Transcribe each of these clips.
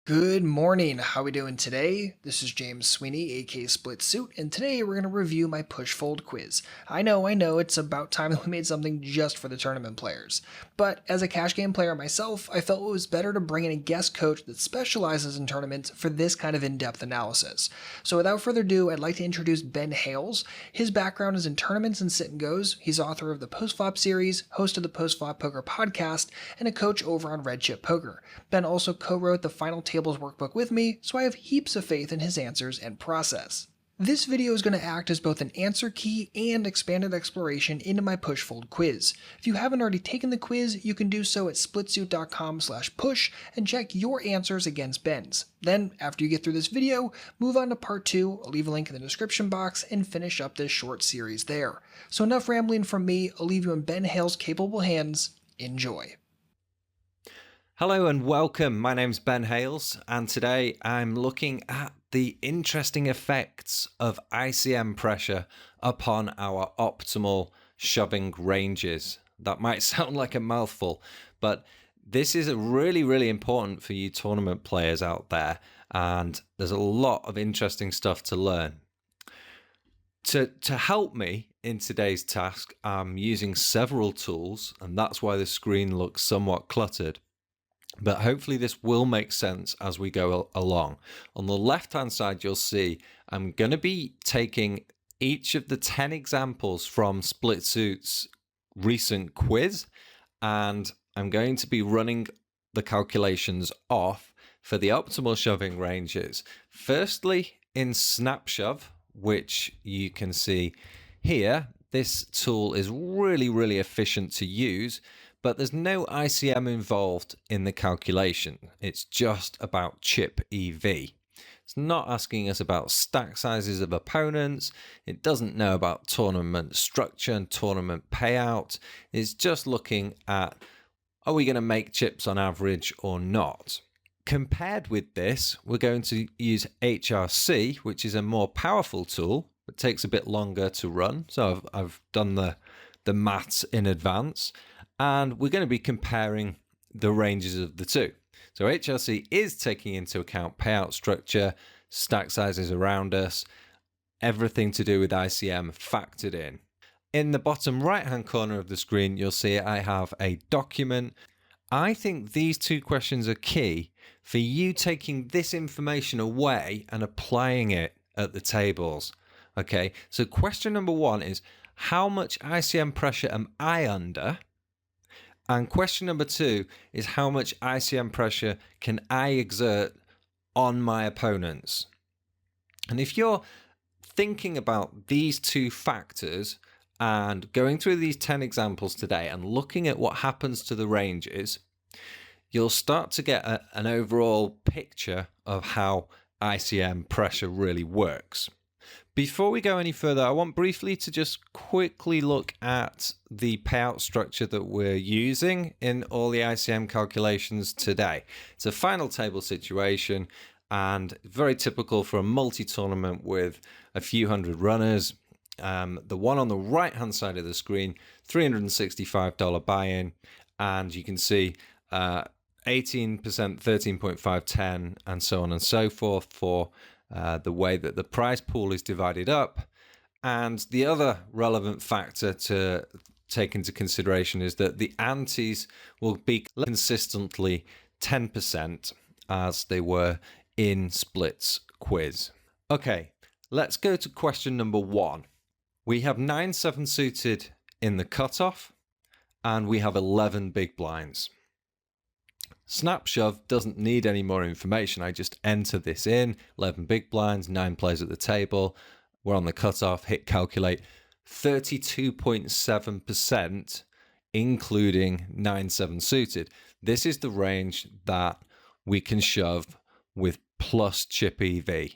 Good morning. How we doing today? This is James Sweeney, aka Split Suit, and today we're going to review my push-fold quiz. I know, it's about time that we made something just for the tournament players. But as a cash game player myself, I felt it was better to bring in a guest coach that specializes in tournaments for this kind of in-depth analysis. So without further ado, I'd like to introduce Ben Hayles. His background is in tournaments and sit and goes. He's author of the Post-Flop series, host of the Post-Flop Poker podcast, and a coach over on Red Chip Poker. Ben also co-wrote the Final Tables workbook with me, so I have heaps of faith in his answers and process. This video is going to act as both an answer key and expanded exploration into my push-fold quiz. If you haven't already taken the quiz, you can do so at splitsuit.com/push and check your answers against Ben's. Then, after you get through this video, move on to part 2, I'll leave a link in the description box, and finish up this short series there. So enough rambling from me, I'll leave you in Ben Hayles' capable hands. Enjoy. Hello and welcome. My name's Ben Hayles, and today I'm looking at the interesting effects of ICM pressure upon our optimal shoving ranges. That might sound like a mouthful, but this is really important for you tournament players out there, and there's a lot of interesting stuff to learn. To help me in today's task, I'm using several tools, and that's why the screen looks somewhat cluttered. But hopefully this will make sense as we go along. On the left-hand side, you'll see I'm going to be taking each of the 10 examples from Split Suit's recent quiz, and I'm going to be running the calculations off for the optimal shoving ranges. Firstly, in Snap Shove, which you can see here, this tool is really efficient to use, but there's no ICM involved in the calculation. It's just about ChipEV. It's not asking us about stack sizes of opponents. It doesn't know about tournament structure and tournament payout. It's just looking at, are we going to make chips on average or not? Compared with this, we're going to use HRC, which is a more powerful tool. It takes a bit longer to run. So I've done the maths in advance. And we're going to be comparing the ranges of the two. So HRC is taking into account payout structure, stack sizes around us, everything to do with ICM factored in. In the bottom right-hand corner of the screen, you'll see I have a document. I think these two questions are key for you taking this information away and applying it at the tables. Okay, so question number 1 is, how much ICM pressure am I under? And question number 2 is, how much ICM pressure can I exert on my opponents? And if you're thinking about these two factors and going through these 10 examples today and looking at what happens to the ranges, you'll start to get an overall picture of how ICM pressure really works. Before we go any further, I want briefly to just quickly look at the payout structure that we're using in all the ICM calculations today. It's a final table situation and very typical for a multi-tournament with a few hundred runners. The one on the right-hand side of the screen, $365 buy-in, and you can see 18%, 13.5, 10, and so on and so forth for the way that the prize pool is divided up. And the other relevant factor to take into consideration is that the antes will be consistently 10% as they were in Split's quiz. Okay, let's go to question number 1. We have 9-7 suited in the cutoff, and we have 11 big blinds. Snap Shove doesn't need any more information. I just enter this in, 11 big blinds, 9 players at the table. We're on the cutoff, hit calculate, 32.7%, including 9-7 suited. This is the range that we can shove with plus ChipEV.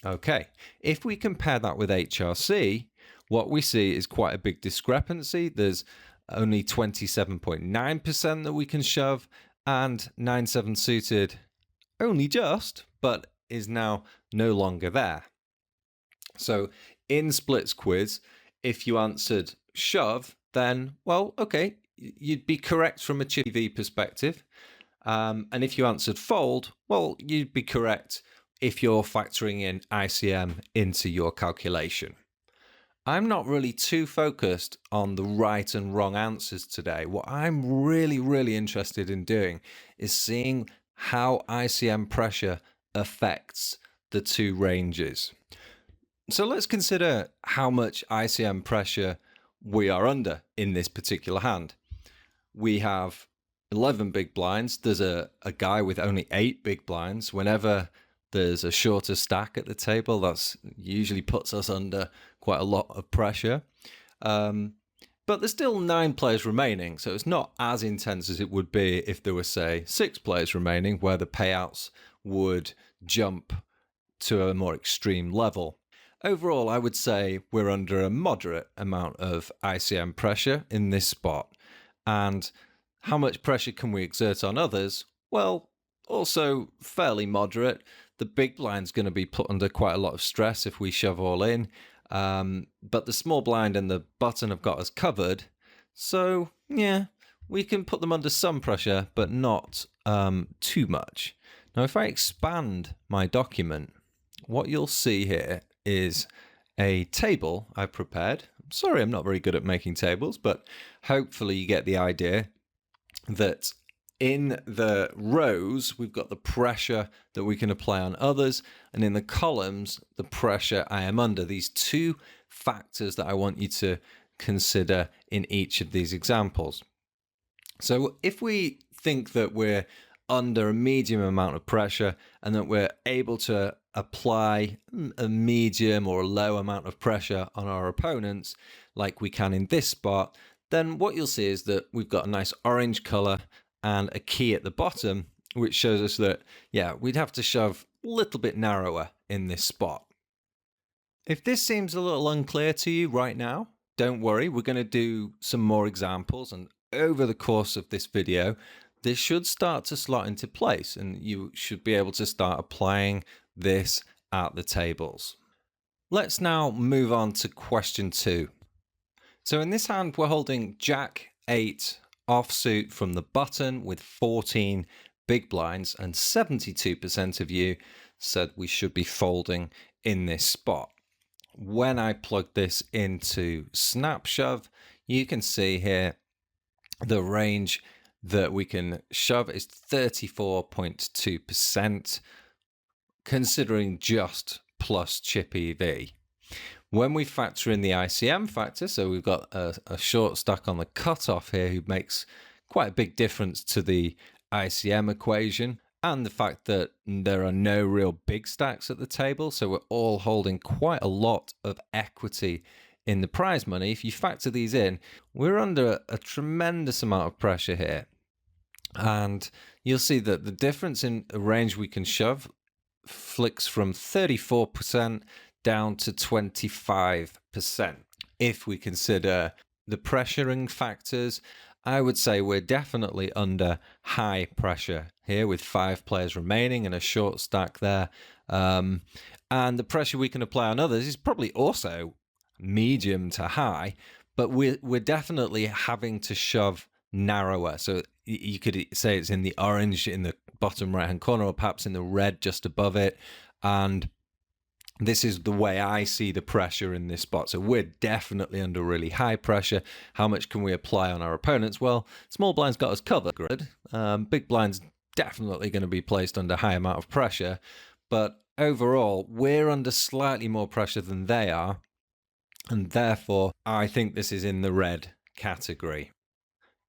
Okay, if we compare that with HRC, what we see is quite a big discrepancy. There's only 27.9% that we can shove, and 9-7 suited only just, but is now no longer there. So in Split's quiz, if you answered shove, then, well, okay, you'd be correct from a ChipEV perspective. And if you answered fold, well, you'd be correct if you're factoring in ICM into your calculation. I'm not really too focused on the right and wrong answers today. What I'm really interested in doing is seeing how ICM pressure affects the two ranges. So let's consider how much ICM pressure we are under in this particular hand. We have 11 big blinds. There's a guy with only 8 big blinds. Whenever there's a shorter stack at the table, that's usually puts us under quite a lot of pressure. But there's still 9 players remaining, so it's not as intense as it would be if there were, say, 6 players remaining, where the payouts would jump to a more extreme level. Overall, I would say we're under a moderate amount of ICM pressure in this spot. And how much pressure can we exert on others? Well, also fairly moderate. The big blind's going to be put under quite a lot of stress if we shove all in. But the small blind and the button have got us covered. So, yeah, we can put them under some pressure, but not too much. Now, if I expand my document, what you'll see here is a table I've prepared. Sorry, I'm not very good at making tables, but hopefully you get the idea that in the rows, we've got the pressure that we can apply on others, and in the columns, the pressure I am under. These two factors that I want you to consider in each of these examples. So if we think that we're under a medium amount of pressure and that we're able to apply a medium or a low amount of pressure on our opponents, like we can in this spot, then what you'll see is that we've got a nice orange color and a key at the bottom, which shows us that, yeah, we'd have to shove a little bit narrower in this spot. If this seems a little unclear to you right now, don't worry, we're going to do some more examples, and over the course of this video, this should start to slot into place, and you should be able to start applying this at the tables. Let's now move on to question 2. So in this hand, we're holding Jack 8 offsuit from the button with 14 big blinds, and 72% of you said we should be folding in this spot. When I plug this into snap shove, you can see here the range that we can shove is 34.2%, considering just plus ChipEV. When we factor in the ICM factor, so we've got a short stack on the cutoff here who makes quite a big difference to the ICM equation, and the fact that there are no real big stacks at the table, so we're all holding quite a lot of equity in the prize money. If you factor these in, we're under a tremendous amount of pressure here. And you'll see that the difference in the range we can shove flicks from 34% down to 25%. If we consider the pressuring factors, I would say we're definitely under high pressure here with 5 players remaining and a short stack there. And the pressure we can apply on others is probably also medium to high, but we're definitely having to shove narrower. So you could say it's in the orange in the bottom right hand corner, or perhaps in the red just above it. And this is the way I see the pressure in this spot. So we're definitely under really high pressure. How much can we apply on our opponents? Well, small blind's got us covered. Big blind's definitely going to be placed under high amount of pressure. But overall, we're under slightly more pressure than they are. And therefore, I think this is in the red category.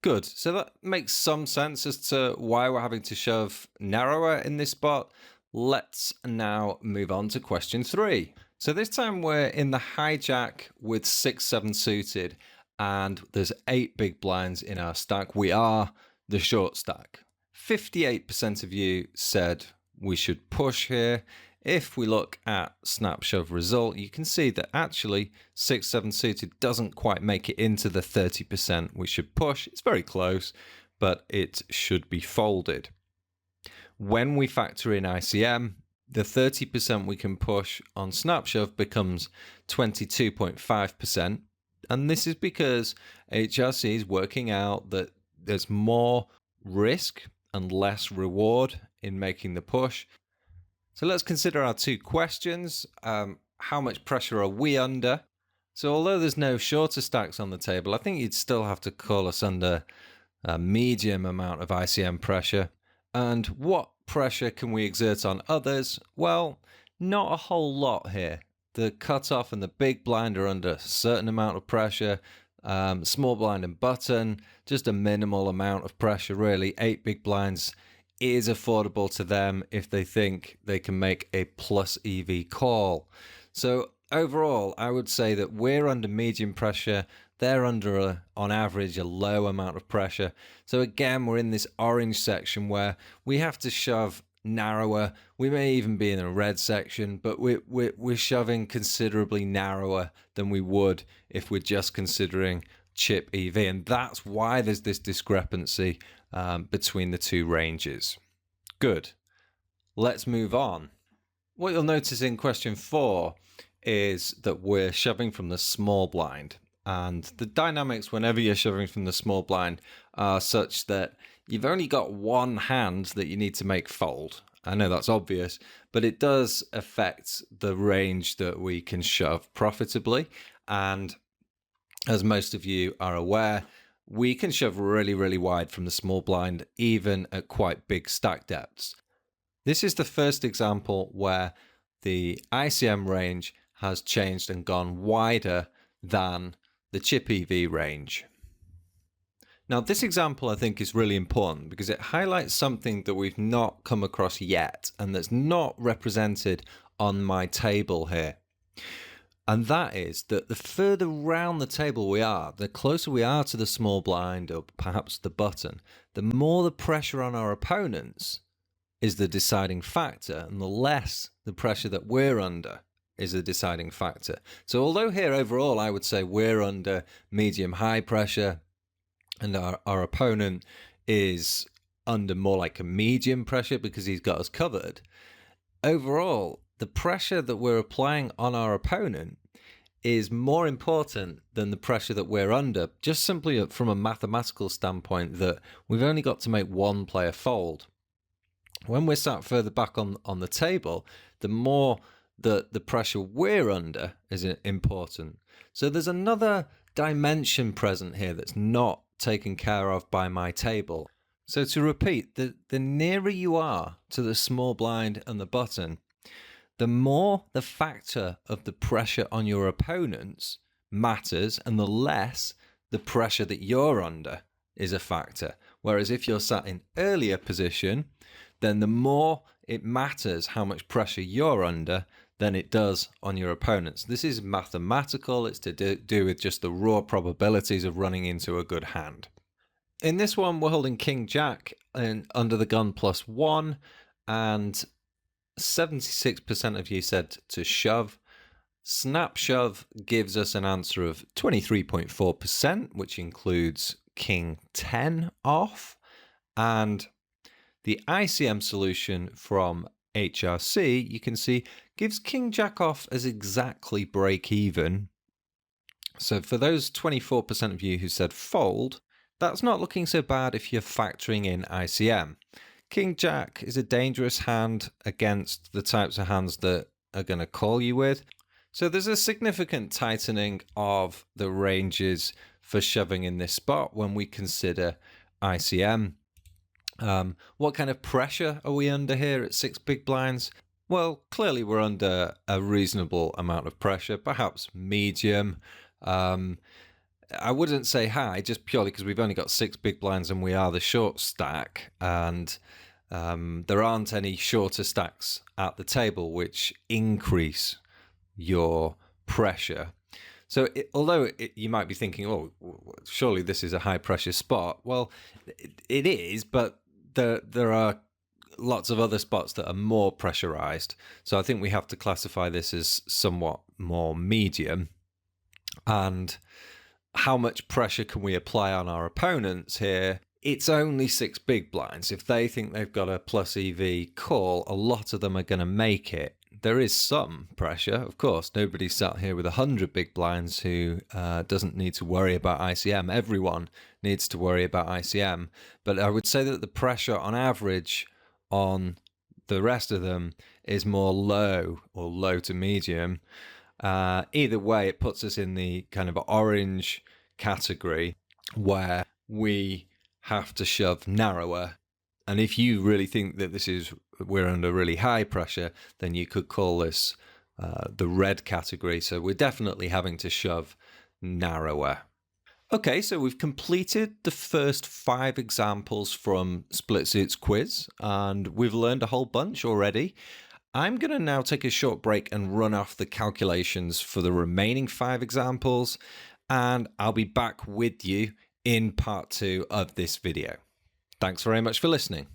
Good. So that makes some sense as to why we're having to shove narrower in this spot. Let's now move on to question 3. So this time we're in the hijack with 6-7 suited, and there's 8 big blinds in our stack. We are the short stack. 58% of you said we should push here. If we look at snap shove result, you can see that actually 6-7 suited doesn't quite make it into the 30% we should push. It's very close, but it should be folded. When we factor in ICM, the 30% we can push on snap shove becomes 22.5%. And this is because HRC is working out that there's more risk and less reward in making the push. So let's consider our two questions. How much pressure are we under? So although there's no shorter stacks on the table, I think you'd still have to call us under a medium amount of ICM pressure. And what pressure can we exert on others? Well, not a whole lot here. The cutoff and the big blind are under a certain amount of pressure. Small blind and button, just a minimal amount of pressure, really. 8 big blinds is affordable to them if they think they can make a plus EV call. So overall, I would say that we're under medium pressure. They're under, on average, a low amount of pressure. So again, we're in this orange section where we have to shove narrower. We may even be in a red section, but we're shoving considerably narrower than we would if we're just considering ChipEV. And that's why there's this discrepancy between the two ranges. Good. Let's move on. What you'll notice in question 4 is that we're shoving from the small blind. And the dynamics whenever you're shoving from the small blind are such that you've only got one hand that you need to make fold. I know that's obvious, but it does affect the range that we can shove profitably. And as most of you are aware, we can shove really, really wide from the small blind, even at quite big stack depths. This is the first example where the ICM range has changed and gone wider than the ChipEV range. Now, this example I think is really important because it highlights something that we've not come across yet and that's not represented on my table here. And that is that the further round the table we are, the closer we are to the small blind or perhaps the button, the more the pressure on our opponents is the deciding factor and the less the pressure that we're under is the deciding factor. So although here overall I would say we're under medium high pressure and our opponent is under more like a medium pressure because he's got us covered, overall the pressure that we're applying on our opponent is more important than the pressure that we're under, just simply from a mathematical standpoint that we've only got to make one player fold. When we're sat further back on the table, the more the pressure we're under is important. So there's another dimension present here that's not taken care of by my table. So to repeat, the nearer you are to the small blind and the button, the more the factor of the pressure on your opponents matters and the less the pressure that you're under is a factor. Whereas if you're sat in earlier position, then the more it matters how much pressure you're under than it does on your opponents. This is mathematical. It's to do with just the raw probabilities of running into a good hand. In this one, we're holding King Jack and under the gun +1, and 76% of you said to shove. Snap shove gives us an answer of 23.4%, which includes King 10 off. And the ICM solution from HRC, you can see, gives King Jack off as exactly break even. So for those 24% of you who said fold, that's not looking so bad if you're factoring in ICM. King Jack is a dangerous hand against the types of hands that are going to call you with. So there's a significant tightening of the ranges for shoving in this spot when we consider ICM. What kind of pressure are we under here at 6 big blinds? Well, clearly we're under a reasonable amount of pressure, perhaps medium. I wouldn't say high, just purely because we've only got 6 big blinds and we are the short stack, and there aren't any shorter stacks at the table which increase your pressure. So although you might be thinking, oh, surely this is a high pressure spot. Well, it is, but there are lots of other spots that are more pressurized. So I think we have to classify this as somewhat more medium. And how much pressure can we apply on our opponents here? It's only 6 big blinds. If they think they've got a plus EV call, a lot of them are going to make it. there is some pressure, of course. Nobody sat here with 100 big blinds who doesn't need to worry about ICM. Everyone needs to worry about ICM. But I would say that the pressure on average on the rest of them is more low or low to medium. Either way, it puts us in the kind of orange category where we have to shove narrower. And if you really think that we're under really high pressure, then you could call this the red category. So we're definitely having to shove narrower. Okay, so we've completed the first 5 examples from Split Suit's quiz, and we've learned a whole bunch already. I'm going to now take a short break and run off the calculations for the remaining 5 examples, and I'll be back with you in part 2 of this video. Thanks very much for listening.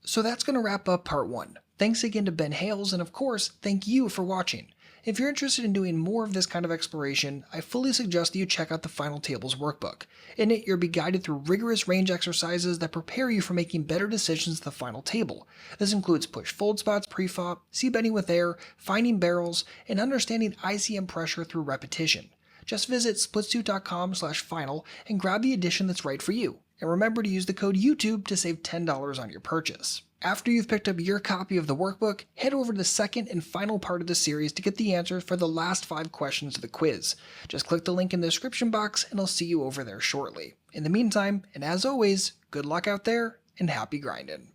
So that's going to wrap up part 1. Thanks again to Ben Hayles, and of course, thank you for watching. If you're interested in doing more of this kind of exploration, I fully suggest that you check out the Final Tables workbook. In it, you'll be guided through rigorous range exercises that prepare you for making better decisions at the final table. This includes push-fold spots pre-flop, c-betting with air, finding barrels, and understanding ICM pressure through repetition. Just visit splitsuit.com/final and grab the edition that's right for you. And remember to use the code YouTube to save $10 on your purchase. After you've picked up your copy of the workbook, head over to the second and final part of the series to get the answers for the last 5 questions of the quiz. Just click the link in the description box and I'll see you over there shortly. In the meantime, and as always, good luck out there and happy grinding.